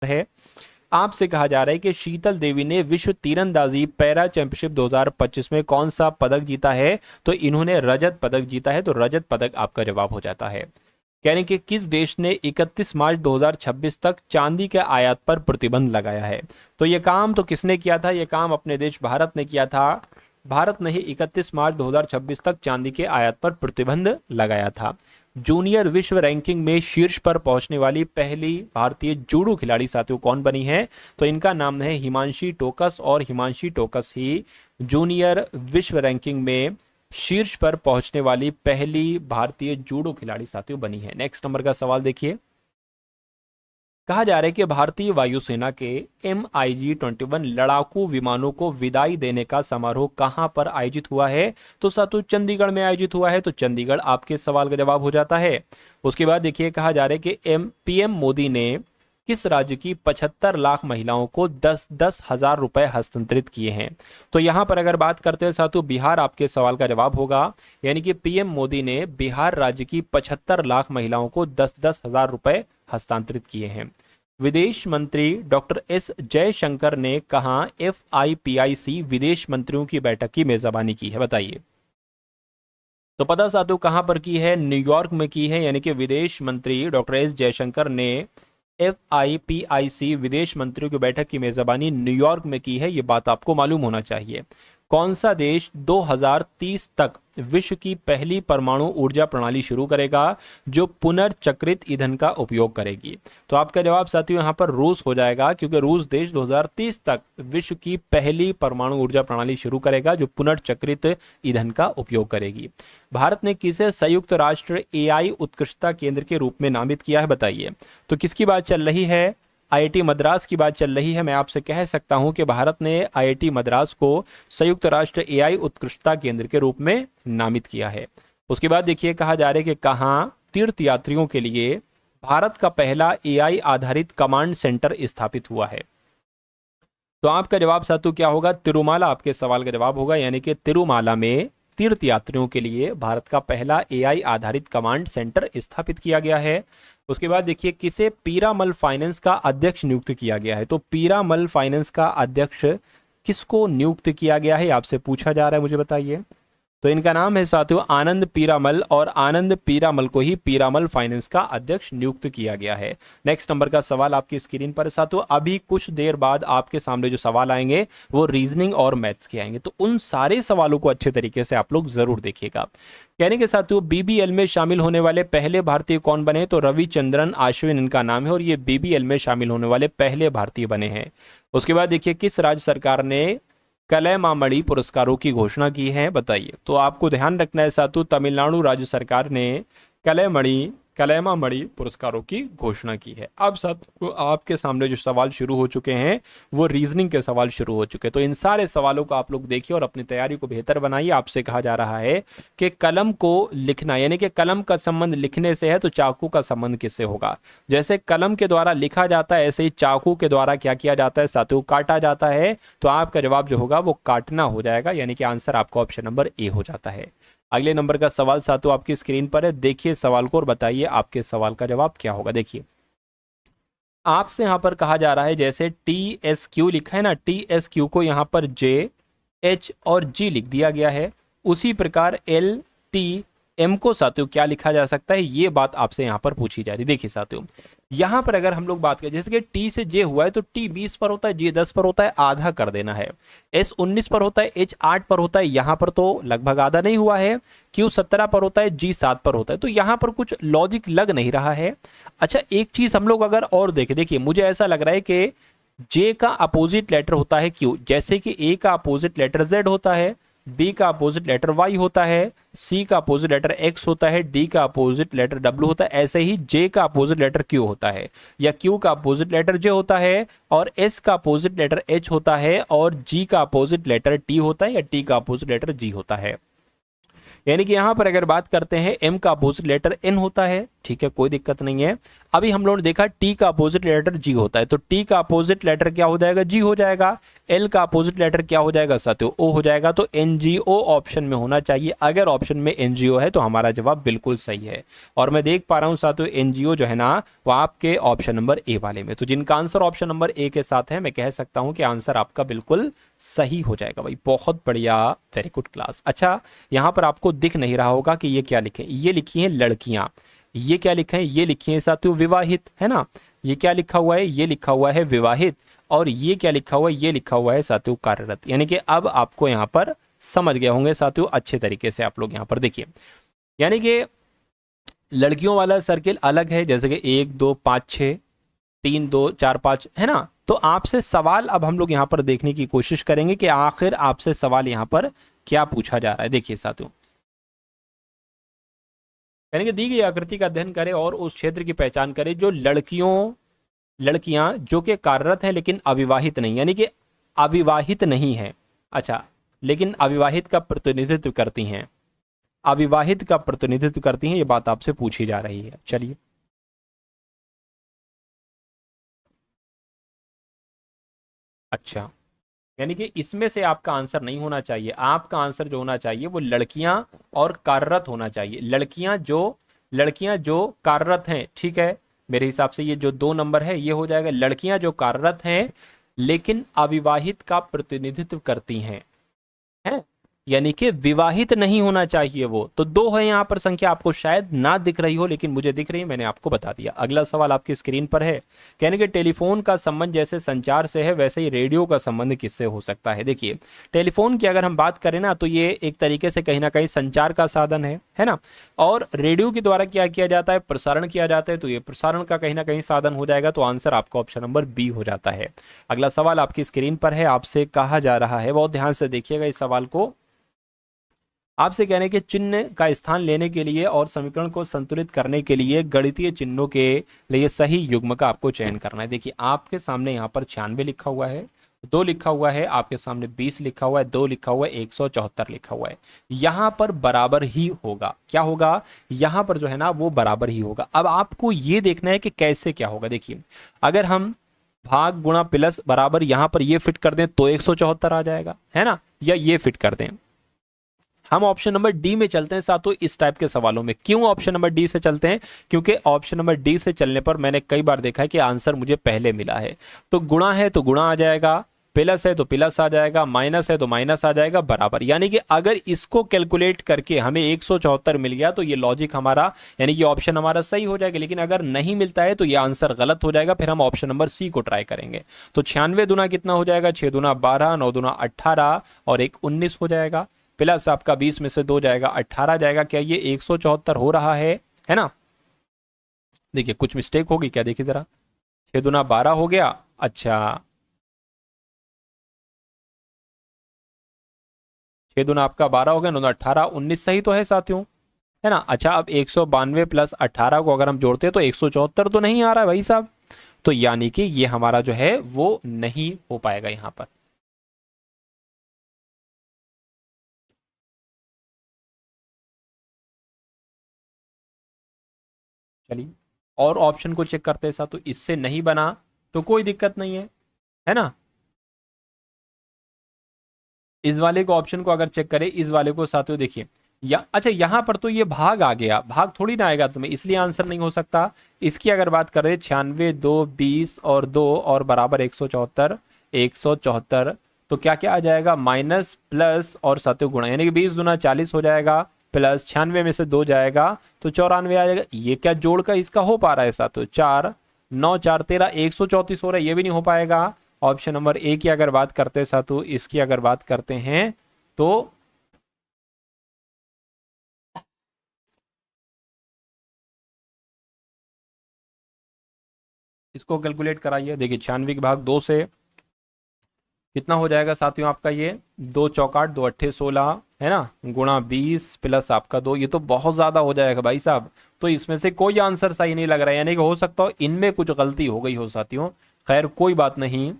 है। आपसे कहा जा रहा है कि शीतल देवी ने विश्व तीरंदाजी पैरा चैंपियनशिप 2025 में कौन सा पदक जीता है? तो इन्होंने रजत पदक जीता है, तो रजत पदक आपका जवाब हो जाता है। यानी कि किस देश ने 31 मार्च 2026 तक चांदी के आयात पर प्रतिबंध लगाया है? तो ये काम तो किसने किया था? ये काम अपने देश भारत ने किया था। भारत ने ही 31 मार्च 2026 तक चांदी के आयात पर प्रतिबंध लगाया था। जूनियर विश्व रैंकिंग में शीर्ष पर पहुंचने वाली पहली भारतीय जूडो खिलाड़ी साथियों कौन बनी है? तो इनका नाम है हिमांशी टोकस, और हिमांशी टोकस ही जूनियर विश्व रैंकिंग में शीर्ष पर पहुंचने वाली पहली भारतीय जूडो खिलाड़ी साथियों बनी है। नेक्स्ट नंबर का सवाल देखिए, कहा जा रहा है कि भारतीय वायुसेना के MiG-21 लड़ाकू विमानों को विदाई देने का समारोह कहां पर आयोजित हुआ है? तो साथियों चंडीगढ़ में आयोजित हुआ है, तो चंडीगढ़ आपके सवाल का जवाब हो जाता है। उसके बाद देखिए, कहा जा रहा है कि PM मोदी ने किस राज्य की 75 लाख महिलाओं को 10-10 हजार रुपए हस्तांतरित किए हैं? तो यहां पर अगर बात करते हैं साथियों, बिहार आपके सवाल का जवाब होगा। यानी कि PM मोदी ने बिहार राज्य की 75 लाख महिलाओं को 10-10 हजार रुपए हस्तांतरित किए हैं। विदेश मंत्री डॉक्टर S जयशंकर ने कहां FIPIC विदेश मंत्रियों की बैठक की मेजबानी की है? बताइए। तो पता साथियों कहां पर की है? न्यूयॉर्क में की है। यानी कि विदेश मंत्री डॉक्टर S जयशंकर ने FIPIC विदेश मंत्रियों की बैठक की मेजबानी न्यूयॉर्क में की है। ये बात आपको मालूम होना चाहिए। कौन सा देश 2030 तक विश्व की पहली परमाणु ऊर्जा प्रणाली शुरू करेगा जो पुनर्चक्रित ईंधन का उपयोग करेगी? तो आपका जवाब साथियों यहाँ पर रूस हो जाएगा, क्योंकि रूस देश 2030 तक विश्व की पहली परमाणु ऊर्जा प्रणाली शुरू करेगा जो पुनर्चक्रित ईंधन का उपयोग करेगी। भारत ने किसे संयुक्त राष्ट्र AI उत्कृष्टता केंद्र के रूप में नामित किया है? बताइए। तो किसकी बात चल रही है? IIT मद्रास की बात चल रही है। मैं आपसे कह सकता हूं कि भारत ने IIT मद्रास को संयुक्त राष्ट्र AI उत्कृष्टता केंद्र के रूप में नामित किया है। उसके बाद देखिए, कहा जा रहा है कि कहां तीर्थ यात्रियों के लिए भारत का पहला AI आधारित कमांड सेंटर स्थापित हुआ है? तो आपका जवाब साथियों क्या होगा? तिरुमाला आपके सवाल का जवाब होगा। यानी कि तिरुमाला में तीर्थ यात्रियों के लिए भारत का पहला AI आधारित कमांड सेंटर स्थापित किया गया है। उसके बाद देखिए, किसे पीरामल फाइनेंस का अध्यक्ष नियुक्त किया गया है? तो पीरामल फाइनेंस का अध्यक्ष किसको नियुक्त किया गया है, आपसे पूछा जा रहा है, मुझे बताइए। तो इनका नाम है साथियों आनंद पीरामल, और आनंद पीरामल को ही पीरामल फाइनेंस का अध्यक्ष नियुक्त किया गया है। नेक्स्ट नंबर का सवाल आपकी स्क्रीन पर साथियों। अभी कुछ देर बाद आपके सामने जो सवाल आएंगे वो रीजनिंग और मैथ्स के आएंगे, तो उन सारे सवालों को अच्छे तरीके से आप लोग जरूर देखिएगा। कहने के साथियों, BBL में शामिल होने वाले पहले भारतीय कौन बने? तो रविचंद्रन अश्विन इनका नाम है, और ये BBL में शामिल होने वाले पहले भारतीय बने हैं। उसके बाद देखिए, किस राज्य सरकार ने कलैमामणि पुरस्कारों की घोषणा की है? बताइए। तो आपको ध्यान रखना है साथियों, तमिलनाडु राज्य सरकार ने कलैमामणि पुरस्कारों की घोषणा की है। अब साथियों आपके सामने जो सवाल शुरू हो चुके हैं वो रीजनिंग के सवाल शुरू हो चुके हैं, तो इन सारे सवालों को आप लोग देखिए और अपनी तैयारी को बेहतर बनाइए। आपसे कहा जा रहा है कि कलम को लिखना, यानी कि कलम का संबंध लिखने से है, तो चाकू का संबंध किससे होगा? जैसे कलम के द्वारा लिखा जाता है, ऐसे ही चाकू के द्वारा क्या किया जाता है साथियों? काटा जाता है। तो आपका जवाब जो होगा वो काटना हो जाएगा, यानी कि आंसर आपका ऑप्शन नंबर A हो जाता है। अगले नंबर का सवाल साथियों आपकी स्क्रीन पर है, देखिए सवाल को और बताइए आपके सवाल का जवाब क्या होगा। देखिए, आपसे यहां पर कहा जा रहा है, जैसे TSQ लिखा है ना, TSQ को यहां पर J, H और G लिख दिया गया है, उसी प्रकार LTM को साथियों क्या लिखा जा सकता है? ये बात आपसे यहां पर पूछी जा रही है। देखिए साथियों, यहां पर अगर हम लोग बात करें, जैसे कि T से J हुआ है तो T 20 पर होता है, J 10 पर होता है, आधा कर देना है। S 19 पर होता है, H 8 पर होता है, यहां पर तो लगभग आधा नहीं हुआ है। Q 17 पर होता है, G 7 पर होता है, तो यहां पर कुछ लॉजिक लग नहीं रहा है। अच्छा, एक चीज हम लोग अगर और देखें, देखिए मुझे ऐसा लग रहा है कि J का अपोजिट लेटर होता है Q, जैसे कि A का अपोजिट लेटर Z होता है, B का अपोजिट लेटर Y होता है, C का अपोजिट लेटर X होता है, D का अपोजिट लेटर W होता है, ऐसे ही J का अपोजिट लेटर Q होता है, या Q का अपोजिट लेटर J होता है, और S का अपोजिट लेटर H होता है, और G का अपोजिट लेटर T होता है, या T का अपोजिट लेटर G होता है। यानी कि यहाँ पर अगर बात करते हैं m का अपोजिट लेटर n होता है, ठीक है, कोई दिक्कत नहीं है। अभी हम लोगों ने देखा t का अपोजिट लेटर g होता है, तो t का अपोजिट लेटर क्या हो जाएगा, g हो जाएगा। l का अपोजिट लेटर क्या हो जाएगा साथियों, o हो जाएगा। तो NGO ऑप्शन में होना चाहिए। अगर ऑप्शन में NGO है तो हमारा जवाब बिल्कुल सही है। और मैं देख पा रहा हूं साथियों NGO जो है ना वो आपके ऑप्शन नंबर ए वाले में, तो जिनका आंसर ऑप्शन नंबर ए के साथ है मैं कह सकता हूं कि आंसर आपका बिल्कुल सही हो जाएगा भाई। बहुत बढ़िया, वेरी गुड क्लास। अच्छा, यहां पर आपको दिख नहीं रहा होगा कि ये क्या लिखे, ये लिखी है लड़कियां। ये क्या लिखे हैं, ये लिखी है साथियों विवाहित, है ना। ये क्या लिखा हुआ है, ये लिखा हुआ है विवाहित। और ये क्या लिखा हुआ है, ये लिखा हुआ है साथियों कार्यरत। यानी कि अब आपको यहाँ पर समझ गए होंगे साथियों अच्छे तरीके से। आप लोग यहाँ पर देखिए, यानी कि लड़कियों वाला सर्किल अलग है, जैसे कि 1 2 5 6, 3 2 4 5, है ना। तो आपसे सवाल अब हम लोग यहाँ पर देखने की कोशिश करेंगे कि आखिर आपसे सवाल यहाँ पर क्या पूछा जा रहा है। देखिए साथियों, यानी कि दी गई आकृति का अध्ययन करें और उस क्षेत्र की पहचान करें जो लड़कियां जो कि कार्यरत हैं लेकिन अविवाहित नहीं, यानी कि अविवाहित नहीं है। अच्छा, लेकिन अविवाहित का प्रतिनिधित्व करती हैं, अविवाहित का प्रतिनिधित्व करती हैं, ये बात आपसे पूछी जा रही है। चलिए, अच्छा, यानी कि इसमें से आपका आंसर नहीं होना चाहिए। आपका आंसर जो होना चाहिए वो लड़कियां और कार्यरत होना चाहिए। लड़कियां जो कार्यरत हैं, ठीक है। मेरे हिसाब से ये जो 2 नंबर है ये हो जाएगा, लड़कियां जो कार्यरत हैं लेकिन अविवाहित का प्रतिनिधित्व करती हैं, यानी कि विवाहित नहीं होना चाहिए वो। तो 2 है यहाँ पर संख्या, आपको शायद ना दिख रही हो लेकिन मुझे दिख रही है, मैंने आपको बता दिया। अगला सवाल आपकी स्क्रीन पर है, कहने कि टेलीफोन का संबंध जैसे संचार से है वैसे ही रेडियो का संबंध किससे हो सकता है। देखिए, टेलीफोन की अगर हम बात करें ना तो ये एक तरीके से कहीं ना कहीं संचार का साधन है ना। और रेडियो के द्वारा क्या किया जाता है, प्रसारण किया जाता है, तो ये प्रसारण का कहीं ना कहीं साधन हो जाएगा। तो आंसर आपका ऑप्शन नंबर बी हो जाता है। अगला सवाल आपकी स्क्रीन पर है, आपसे कहा जा रहा है, बहुत ध्यान से देखिएगा इस सवाल को। आपसे कहने हैं कि चिन्ह का स्थान लेने के लिए और समीकरण को संतुलित करने के लिए गणितीय चिन्हों के लिए सही युग्म का आपको चयन करना है। देखिए, आपके सामने यहाँ पर 96 लिखा हुआ है, 2 लिखा हुआ है, आपके सामने 20 लिखा हुआ है, 2 लिखा हुआ है, 174 लिखा हुआ है। यहाँ पर बराबर ही होगा। क्या होगा, यहाँ पर जो है ना वो बराबर ही होगा। अब आपको ये देखना है कि कैसे क्या होगा। देखिए, अगर हम भाग गुणा प्लस बराबर यहाँ पर ये फिट कर दें तो 174 आ जाएगा, है ना, या ये फिट कर दें। हम ऑप्शन नंबर डी में चलते हैं साथियों इस टाइप के सवालों में। क्यों ऑप्शन नंबर डी से चलते हैं, क्योंकि ऑप्शन नंबर डी से चलने पर मैंने कई बार देखा है कि आंसर मुझे पहले मिला है। तो गुणा है तो गुणा आ जाएगा, प्लस है तो प्लस आ जाएगा, माइनस है तो माइनस आ जाएगा, बराबर। यानी कि अगर इसको कैलकुलेट करके हमें 174 मिल गया तो ये लॉजिक हमारा, यानी कि ऑप्शन हमारा सही हो जाएगा। लेकिन अगर नहीं मिलता है तो ये आंसर गलत हो जाएगा। फिर हम ऑप्शन नंबर सी को ट्राई करेंगे। तो 96 दूना कितना हो जाएगा, 6 दूना 12, 9 दूना 18 और 1 19 हो जाएगा। प्लस आपका 20 में से 2 जाएगा, 18 जाएगा। क्या ये 174 हो रहा है ना। देखिए, कुछ मिस्टेक होगी क्या, देखिए जरा। 6 दूना 12 हो गया। अच्छा, 6 दूना आपका 12 हो गया, 9 18, 19 सही तो है साथियों, है ना। अच्छा, अब 192 प्लस 18 को अगर हम जोड़ते हैं तो 174 तो नहीं आ रहा है भाई साहब। तो यानी कि ये हमारा जो है वो नहीं हो पाएगा यहां पर। चलिए, और ऑप्शन को चेक करते हैं साथ, तो इससे नहीं बना तो कोई दिक्कत नहीं है ना। इस वाले को ऑप्शन को अगर चेक करें, इस वाले को साथियों देखिए, या अच्छा यहां पर तो ये भाग आ गया, भाग थोड़ी ना आएगा तुम्हें, इसलिए आंसर नहीं हो सकता। इसकी अगर बात करें 96 2 20 और 2 और बराबर 174, 174, तो क्या क्या आ जाएगा, माइनस प्लस और साथियों गुणा, यानी कि 20 दूना 40 हो जाएगा, प्लस 96 में से 2 जाएगा तो 94 आ जाएगा। ये क्या जोड़ का इसका हो पा रहा है साथियों, 4 9 4 13, 134 हो रहा है, ये भी नहीं हो पाएगा। ऑप्शन नंबर ए की अगर बात करते हैं साथियों, इसकी अगर बात करते हैं तो इसको कैलकुलेट कराइए। देखिए, 96 के भाग 2 से कितना हो जाएगा साथियों आपका, ये 2 चौकाट 2 अट्ठे 16, है ना, गुणा 20 प्लस आपका 2, ये तो बहुत ज्यादा हो जाएगा भाई साहब। तो इसमें से कोई आंसर सही नहीं लग रहा है, यानी कि हो सकता हो इनमें कुछ गलती हो गई हो साथियों। खैर कोई बात नहीं,